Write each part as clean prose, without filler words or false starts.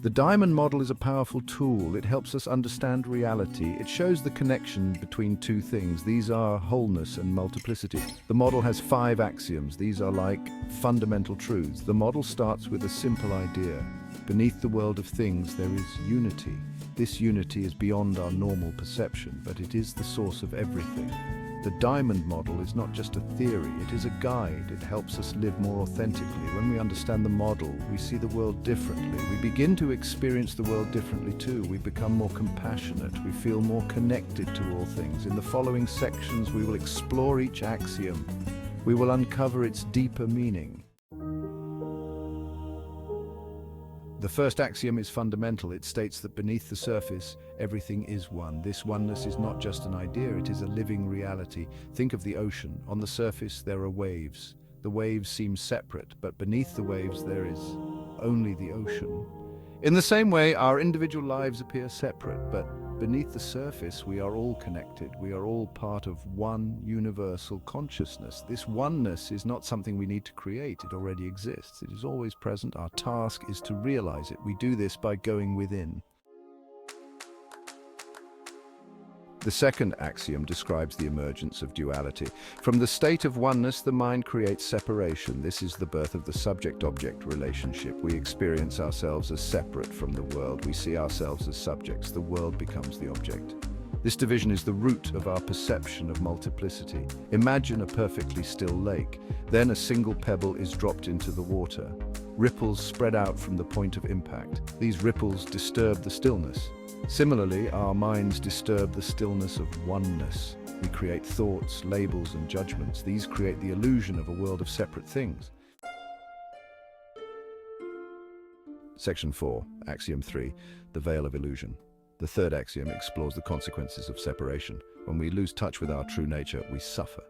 The diamond model is a powerful tool. It helps us understand reality. It shows the connection between two things. These are wholeness and multiplicity. The model has 5 axioms. These are like fundamental truths. The model starts with a simple idea. Beneath the world of things, there is unity. This unity is beyond our normal perception, but it is the source of everything. The diamond model is not just a theory, it is a guide. It helps us live more authentically. When we understand the model, we see the world differently. We begin to experience the world differently too. We become more compassionate. We feel more connected to all things. In the following sections, we will explore each axiom. We will uncover its deeper meaning. The first axiom is fundamental. It states that beneath the surface, everything is one. This oneness is not just an idea, it is a living reality. Think of the ocean. On the surface, there are waves. The waves seem separate, but beneath the waves, there is only the ocean. In the same way, our individual lives appear separate, but beneath the surface, we are all connected. We are all part of one universal consciousness. This oneness is not something we need to create. It already exists. It is always present. Our task is to realize it. We do this by going within. The second axiom describes the emergence of duality. From the state of oneness, the mind creates separation. This is the birth of the subject-object relationship. We experience ourselves as separate from the world. We see ourselves as subjects. The world becomes the object. This division is the root of our perception of multiplicity. Imagine a perfectly still lake. Then a single pebble is dropped into the water. Ripples spread out from the point of impact. These ripples disturb the stillness. Similarly, our minds disturb the stillness of oneness. We create thoughts, labels, and judgments. These create the illusion of a world of separate things. Section 4, Axiom 3, the veil of illusion. The third axiom explores the consequences of separation. When we lose touch with our true nature, we suffer.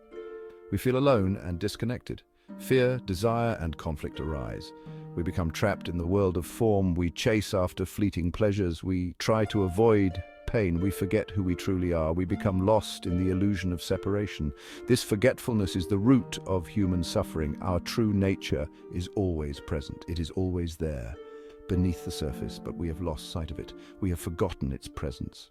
We feel alone and disconnected. Fear, desire, and conflict arise. We become trapped in the world of form. We chase after fleeting pleasures. We try to avoid pain. We forget who we truly are. We become lost in the illusion of separation. This forgetfulness is the root of human suffering. Our true nature is always present. It is always there, beneath the surface, but we have lost sight of it. We have forgotten its presence.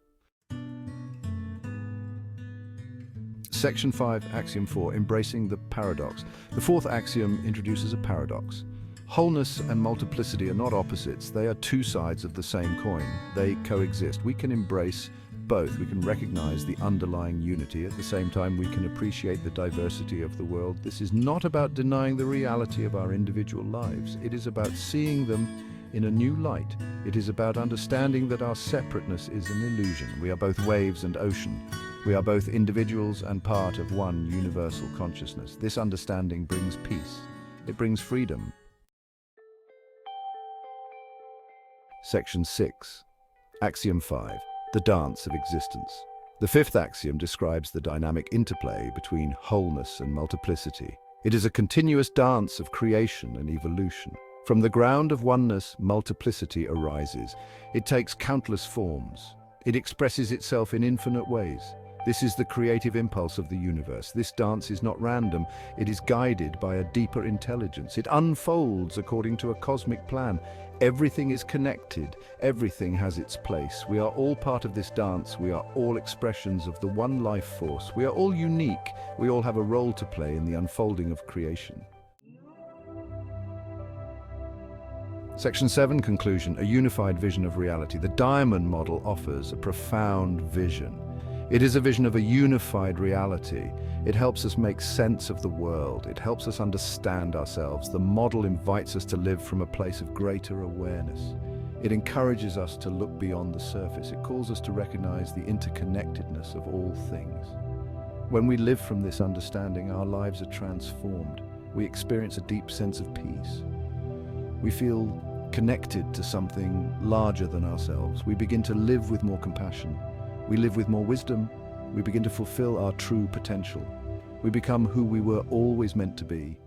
Section 5, Axiom 4, embracing the paradox. The fourth axiom introduces a paradox. Wholeness and multiplicity are not opposites. They are two sides of the same coin. They coexist. We can embrace both. We can recognize the underlying unity. At the same time, we can appreciate the diversity of the world. This is not about denying the reality of our individual lives. It is about seeing them in a new light. It is about understanding that our separateness is an illusion. We are both waves and ocean. We are both individuals and part of one universal consciousness. This understanding brings peace. It brings freedom. Section 6, Axiom 5, the dance of existence. The fifth axiom describes the dynamic interplay between wholeness and multiplicity. It is a continuous dance of creation and evolution. From the ground of oneness, multiplicity arises. It takes countless forms. It expresses itself in infinite ways. This is the creative impulse of the universe. This dance is not random. It is guided by a deeper intelligence. It unfolds according to a cosmic plan. Everything is connected. Everything has its place. We are all part of this dance. We are all expressions of the one life force. We are all unique. We all have a role to play in the unfolding of creation. Section 7, Conclusion, a unified vision of reality. The diamond model offers a profound vision. It is a vision of a unified reality. It helps us make sense of the world. It helps us understand ourselves. The model invites us to live from a place of greater awareness. It encourages us to look beyond the surface. It calls us to recognize the interconnectedness of all things. When we live from this understanding, our lives are transformed. We experience a deep sense of peace. We feel connected to something larger than ourselves. We begin to live with more compassion. We live with more wisdom. We begin to fulfill our true potential. We become who we were always meant to be,